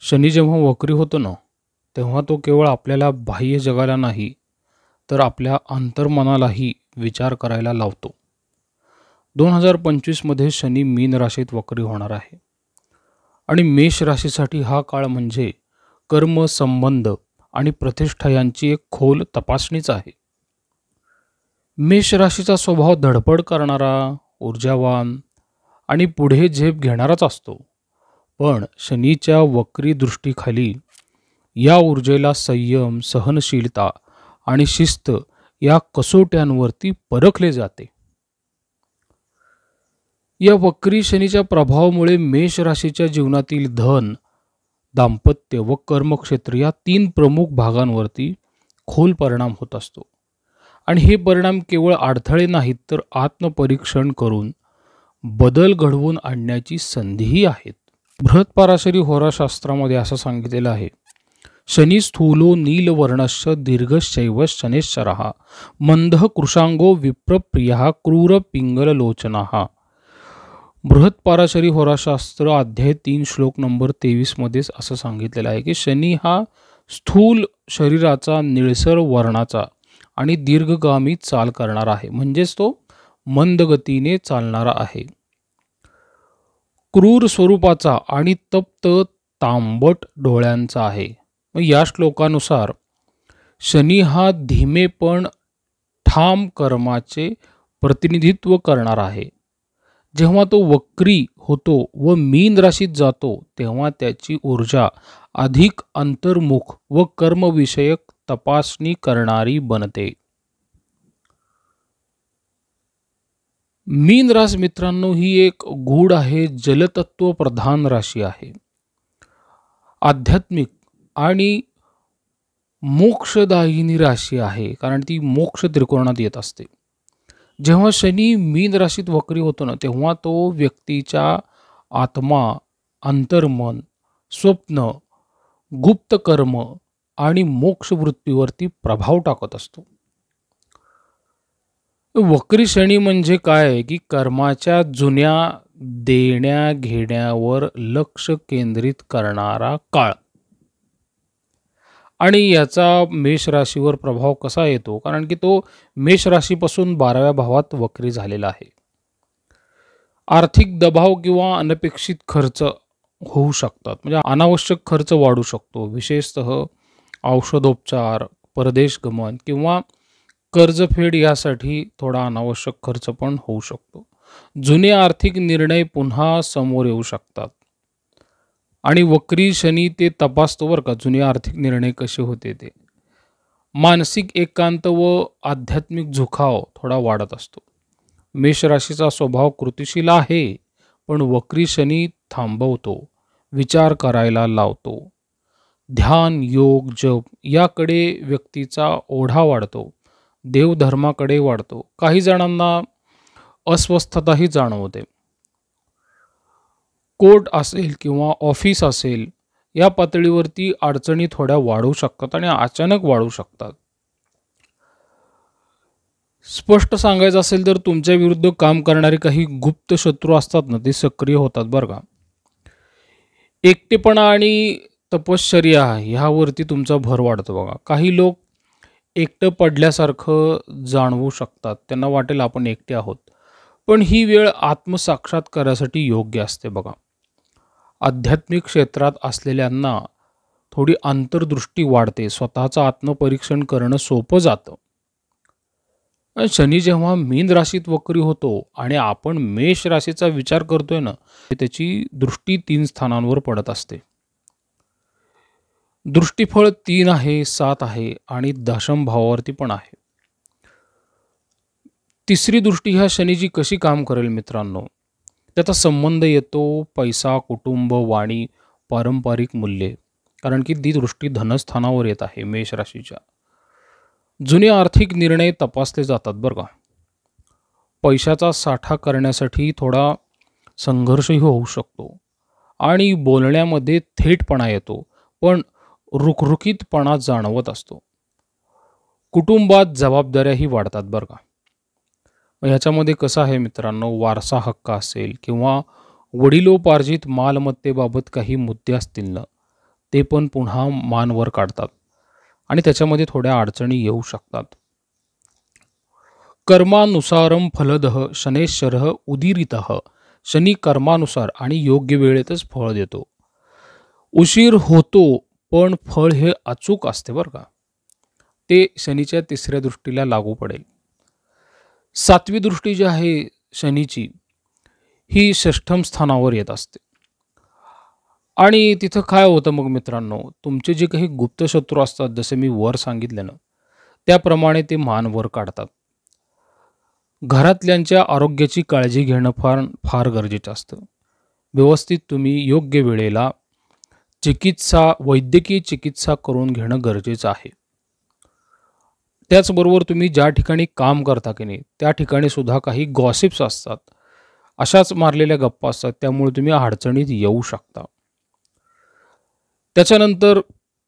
शनी जेव्हा वक्री होतो ना, तेव्हा तो केवळ आपल्याला बाह्य जगाला नाही, तर आपल्या अंतर्मनालाही विचार करायला लावतो. 2025 मध्ये शनी मीन राशीत वक्री होणार आहे आणि मेष राशीसाठी हा काळ म्हणजे कर्म, संबंध आणि प्रतिष्ठा यांची एक खोल तपासणीच आहे. मेष राशीचा स्वभाव धडपड करणारा, ऊर्जावान आणि पुढे झेप घेणाराच असतो. पण शनीच्या वक्री दृष्टीखाली या ऊर्जेला संयम, सहनशीलता आणि शिस्त या कसोट्यांवरती परखले जाते. या वक्री शनीच्या प्रभावामुळे मेष राशीच्या जीवनातील धन, दाम्पत्य व कर्मक्षेत्र या तीन प्रमुख भागांवरती खोल परिणाम होत असतो. आणि हे परिणाम केवळ अडथळे नाहीत, तर आत्मपरीक्षण करून बदल घडवून आणण्याची संधीही आहेत. बृहत्पराशरी होराशास्त्रामध्ये असं सांगितलेलं आहे, शनी स्थूलो नीलवर्णश्च दीर्घशैव शनेश्चरः मंदः कृशांगो विप्रप्रियः क्रूर पिंगललोचनः. बृहत्पराशरी होराशास्त्र अध्याय 3 श्लोक नंबर 23 मध्येच असं सांगितलेलं आहे की शनी हा स्थूल शरीराचा, निळसर वर्णाचा आणि दीर्घगामी चाल करणारा आहे, म्हणजेच तो मंदगतीने चालणारा आहे. क्रूर स्वरूपाचा आणि तप्त तांबट डोळ्यांचा आहे. या श्लोकानुसार शनी हा धीमे पण ठाम कर्माचे प्रतिनिधित्व करणार आहे. जेव्हा तो वक्री होतो व मीन राशीत जातो, तेव्हा त्याची ऊर्जा अधिक अंतर्मुख व कर्मविषयक तपासणी करणारी बनते. मीन रास मित्रांनो ही एक गूढ आहे, जलतत्व प्रधान राशी आहे. आध्यात्मिक आणि मोक्षदायिनी राशी आहे, कारण ती मोक्ष त्रिकोणात येत असते. जेव्हा शनी मीन राशीत वक्री होतो ना, तेव्हा तो व्यक्तीच्या आत्मा, अंतर्मन, स्वप्न, गुप्त कर्म आणि मोक्ष वृत्तीवरती प्रभाव टाकत असतो. वक्री शनी म्हणजे काय की कर्माच्या जुन्या देण्या घेण्यावर लक्ष केंद्रित करणारा काळ. आणि याचा मेष राशीवर प्रभाव कसा येतो, कारण की तो मेष राशीपासून 12व्या भावात वक्री झालेला आहे. आर्थिक दबाव किंवा अनपेक्षित खर्च होऊ शकतात, म्हणजे अनावश्यक खर्च वाढू शकतो. विशेषतः औषधोपचार, परदेश गमन किंवा कर्जफेड यासाठी थोडा अनावश्यक खर्च पण होऊ शकतो. जुने आर्थिक निर्णय पुन्हा समोर येऊ शकतात. आणि वक्री शनी ते तपासतो बरं का, जुने आर्थिक निर्णय कसे होते ते. मानसिक एकांत व आध्यात्मिक झुकाव थोडा वाढत असतो. मेष राशीचा स्वभाव कृतिशील आहे, पण वक्री शनी थांबवतो, विचार करायला लावतो. ध्यान, योग, जप याकडे व्यक्तीचा ओढा वाढतो, देवधर्माकडे वाढतो. काही जणांना अस्वस्थताही जाणवते. कोर्ट असेल किंवा ऑफिस असेल, या पातळीवरती अडचणी थोड्या वाढू शकतात आणि अचानक वाढू शकतात. स्पष्ट सांगायचं असेल तर तुमच्या विरुद्ध काम करणारे काही गुप्त शत्रू असतात ना, ते सक्रिय होतात बरं का. एकटेपणा आणि तपश्चर्या ह्यावरती तुमचा भर वाढतो बघा. काही लोक एकटं पडल्यासारखं जाणवू शकतात, त्यांना वाटेल आपण एकटे आहोत. पण ही वेळ आत्मसाक्षात्कारासाठी योग्य असते बघा. आध्यात्मिक क्षेत्रात असलेल्यांना थोडी अंतर्दृष्टी वाढते, स्वतःचं आत्मपरीक्षण करणं सोपं जातं. शनी जेव्हा मीन राशीत वक्री होतो आणि आपण मेष राशीचा विचार करतोय ना, त्याची दृष्टी 3 स्थानांवर पडत असते. दृष्टीफळ 3 आहे, 7 आहे आणि दशम भावावरती पण आहे. तिसरी दृष्टी ह्या शनीची कशी काम करेल मित्रांनो, त्याचा संबंध येतो पैसा, कुटुंब, वाणी, पारंपरिक मूल्ये, कारण की ती दृष्टी धनस्थानावर येत आहे मेष राशीच्या. जुने आर्थिक निर्णय तपासले जातात बरं का. पैशाचा साठा करण्यासाठी थोडा संघर्षही होऊ शकतो आणि बोलण्यामध्ये थेटपणा येतो, पण रुखरुखीतपणा जाणवत असतो. कुटुंबात जबाबदाऱ्याही वाढतात बरं का. ह्याच्यामध्ये कसं आहे मित्रांनो, वारसा हक्क असेल किंवा वडिलोपार्जित मालमत्तेबाबत काही मुद्दे असतील ना, ते पण पुन्हा मान वर काढतात आणि त्याच्यामध्ये थोड्या अडचणी येऊ शकतात. कर्मानुसारम फलदः शनैश्चरः उदीरितः. शनी कर्मानुसार आणि योग्य वेळेतच फळ देतो. उशीर होतो पण फळ हे अचूक असते बरं का. ते शनीच्या तिसऱ्या दृष्टीला लागू पडेल. सातवी दृष्टी जी आहे शनीची, ही षष्ठम स्थानावर येत असते. आणि तिथं काय होतं मग मित्रांनो, तुमचे जे काही गुप्त शत्रू असतात, जसे मी वर सांगितलं ना, त्याप्रमाणे ते मान वर काढतात. घरातल्यांच्या आरोग्याची काळजी घेणं फार फार गरजेचं असतं. व्यवस्थित तुम्ही योग्य वेळेला वैद्यकीय चिकित्सा करून घेणं गरजेचं आहे. त्याचबरोबर तुम्ही ज्या ठिकाणी काम करता की नाही, त्या ठिकाणी सुद्धा काही गॉसिप्स असतात, अशाच मारलेल्या गप्पा असतात, त्यामुळे तुम्ही अडचणीत येऊ शकता. त्याच्यानंतर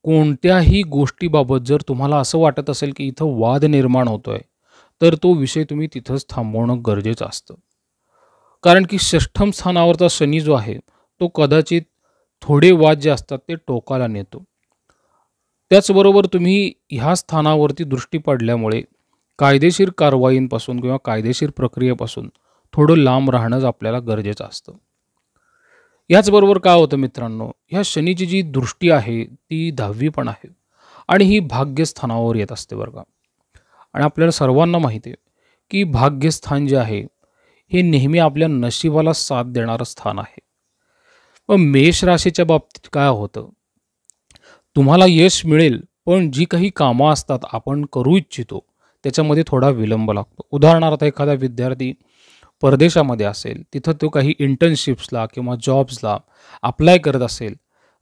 कोणत्याही गोष्टीबाबत जर तुम्हाला असं वाटत असेल की इथं वाद निर्माण होतोय, तर तो विषय तुम्ही तिथंच थांबवणं गरजेचं असतं. कारण की षष्ठम स्थानावरचा शनी जो आहे, तो कदाचित थोडे वाद जे असतात ते टोकाला नेतो. त्याचबरोबर तुम्ही ह्या स्थानावरती दृष्टी पडल्यामुळे कायदेशीर कारवाईंपासून किंवा कायदेशीर प्रक्रियेपासून थोडं लांब राहणंच आपल्याला गरजेचं असतं. याचबरोबर काय होतं मित्रांनो, ह्या शनीची जी दृष्टी आहे ती 10वी पण आहे आणि ही भाग्यस्थानावर येत असते बरं का. आणि आपल्याला सर्वांना माहिती आहे की भाग्यस्थान जे आहे हे नेहमी आपल्या नशिबाला साथ देणारं स्थान आहे. मग मेष राशीच्या बाबतीत काय होतं, तुम्हाला यश मिळेल, पण जी काही कामं असतात आपण करू इच्छितो त्याच्यामध्ये थोडा विलंब लागतो. उदाहरणार्थ एखादा विद्यार्थी परदेशामध्ये असेल, तिथं तो काही इंटर्नशिप्सला किंवा जॉब्सला अप्लाय करत असेल,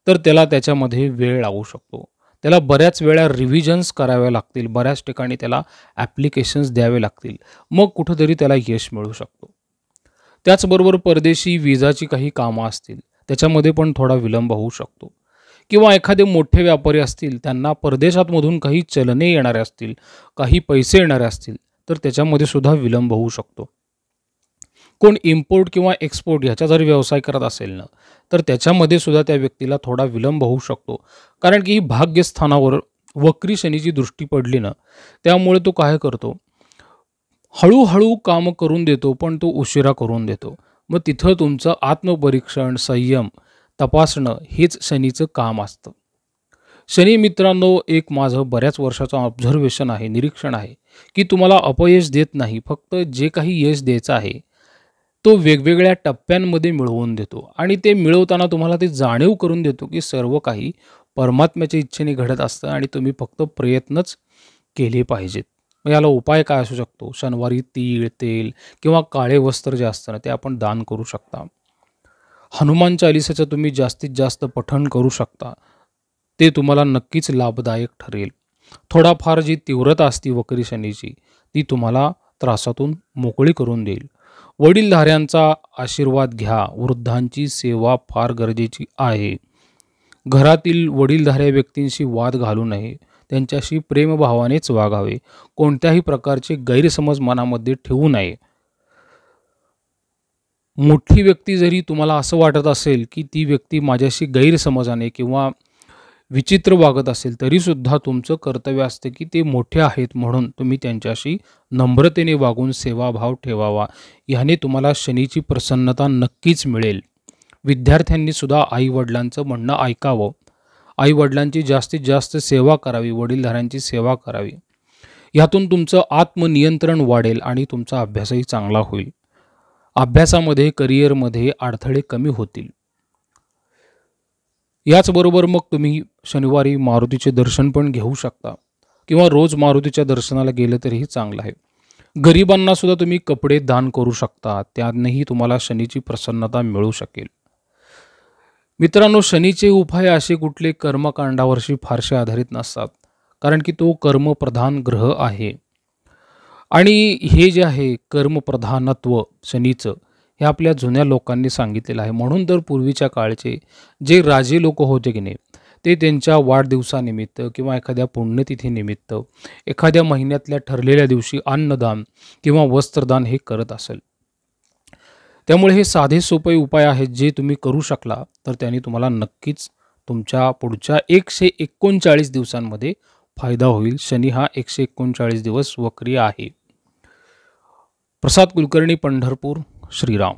तर त्याला त्याच्यामध्ये वेळ लागू शकतो. त्याला बऱ्याच वेळा रिव्हिजन्स कराव्या लागतील, बऱ्याच ठिकाणी त्याला ॲप्लिकेशन्स द्यावे लागतील, मग कुठंतरी त्याला यश मिळू शकतो. त्याचबरोबर परदेशी विजाची काही कामं असतील, त्याच्यामध्ये पण थोडा विलंब होऊ शकतो. किंवा एखादे मोठे व्यापारी असतील, त्यांना परदेशातमधून काही चलने येणारे असतील, काही पैसे येणारे असतील, तर त्याच्यामध्ये सुद्धा विलंब होऊ शकतो. कोण इम्पोर्ट किंवा एक्सपोर्ट ह्याचा जर व्यवसाय करत असेल ना, तर त्याच्यामध्ये सुद्धा त्या व्यक्तीला थोडा विलंब होऊ शकतो. कारण की ही भाग्यस्थानावर वक्री शनीची दृष्टी पडली ना, त्यामुळे तो काय करतो, हळूहळू काम करून देतो, पण तो उशिरा करून देतो. मग तिथं तुमचं आत्मपरीक्षण, संयम तपासणं हेच शनीचं काम असतं. शनी मित्रांनो, एक माझं बऱ्याच वर्षाचं ऑब्झर्वेशन आहे, निरीक्षण आहे, की तुम्हाला अपयश देत नाही, फक्त जे काही यश द्यायचं आहे तो वेगवेगळ्या टप्प्यांमध्ये मिळवून देतो आणि ते मिळवताना तुम्हाला ते जाणीव करून देतो की सर्व काही परमात्म्याच्या इच्छेने घडत असतं आणि तुम्ही फक्त प्रयत्नच केले पाहिजेत. मग याला उपाय काय असू शकतो, शनिवारी तीळ, तेल किंवा काळे वस्त्र जे असतं ना, ते आपण दान करू शकता. हनुमान चालिसाचं तुम्ही जास्तीत जास्त पठण करू शकता, ते तुम्हाला नक्कीच लाभदायक ठरेल. थोडाफार जी तीव्रता असते वक्री शनीची, ती तुम्हाला त्रासातून मोकळी करून देईल. वडीलधाऱ्यांचा आशीर्वाद घ्या, वृद्धांची सेवा फार गरजेची आहे. घरातील वडीलधाऱ्या व्यक्तींशी वाद घालू नये, त्यांच्याशी प्रेमभावानेच वागावे, कोणत्याही प्रकारचे गैरसमज मनामध्ये ठेवू नये. मोठी व्यक्ती जरी तुम्हाला असं वाटत असेल की ती व्यक्ती माझ्याशी गैरसमजाने किंवा विचित्र वागत असेल, तरीसुद्धा तुमचं कर्तव्य असते की ते मोठे आहेत म्हणून तुम्ही त्यांच्याशी नम्रतेने वागून सेवाभाव ठेवावा. ह्याने तुम्हाला शनीची प्रसन्नता नक्कीच मिळेल. विद्यार्थ्यांनी सुद्धा आईवडिलांचं म्हणणं ऐकावं, आईवडिलांची जास्तीत जास्त सेवा करावी, वडीलधाऱ्यांची सेवा करावी. ह्यातून तुमचं आत्मनियंत्रण वाढेल आणि तुमचा अभ्यासही चांगला होईल. अभ्यासामध्ये, करिअरमध्ये अडथळे कमी होतील. याचबरोबर मग तुम्ही शनिवारी मारुतीचे दर्शन पण घेऊ शकता किंवा रोज मारुतीच्या दर्शनाला गेलं तरीही चांगलं आहे. गरिबांना सुद्धा तुम्ही कपडे दान करू शकता, त्यानेही तुम्हाला शनीची प्रसन्नता मिळू शकेल. मित्रांनो, शनीचे उपाय असे कुठले कर्मकांडावरशी फारसे आधारित नसतात, कारण की तो कर्मप्रधान ग्रह आहे. आणि हे जे आहे कर्मप्रधानत्व शनीचं, हे आपल्या जुन्या लोकांनी सांगितलेलं आहे. म्हणून तर पूर्वीच्या काळचे जे राजे लोक होते की नाही, ते त्यांच्या वाढदिवसानिमित्त किंवा एखाद्या पुण्यतिथीनिमित्त एखाद्या महिन्यातल्या ठरलेल्या दिवशी अन्नदान किंवा वस्त्रदान हे करत असेल. त्यामुळे हे साधे सोपे उपाय आहेत, जे तुम्ही करू शकला तर त्याने तुम्हाला नक्कीच तुमच्या पुढच्या 139 दिवसांमध्ये फायदा होईल. शनी हा 139 दिवस वक्री आहे. प्रसाद कुलकर्णी, पंढरपूर. श्रीराम.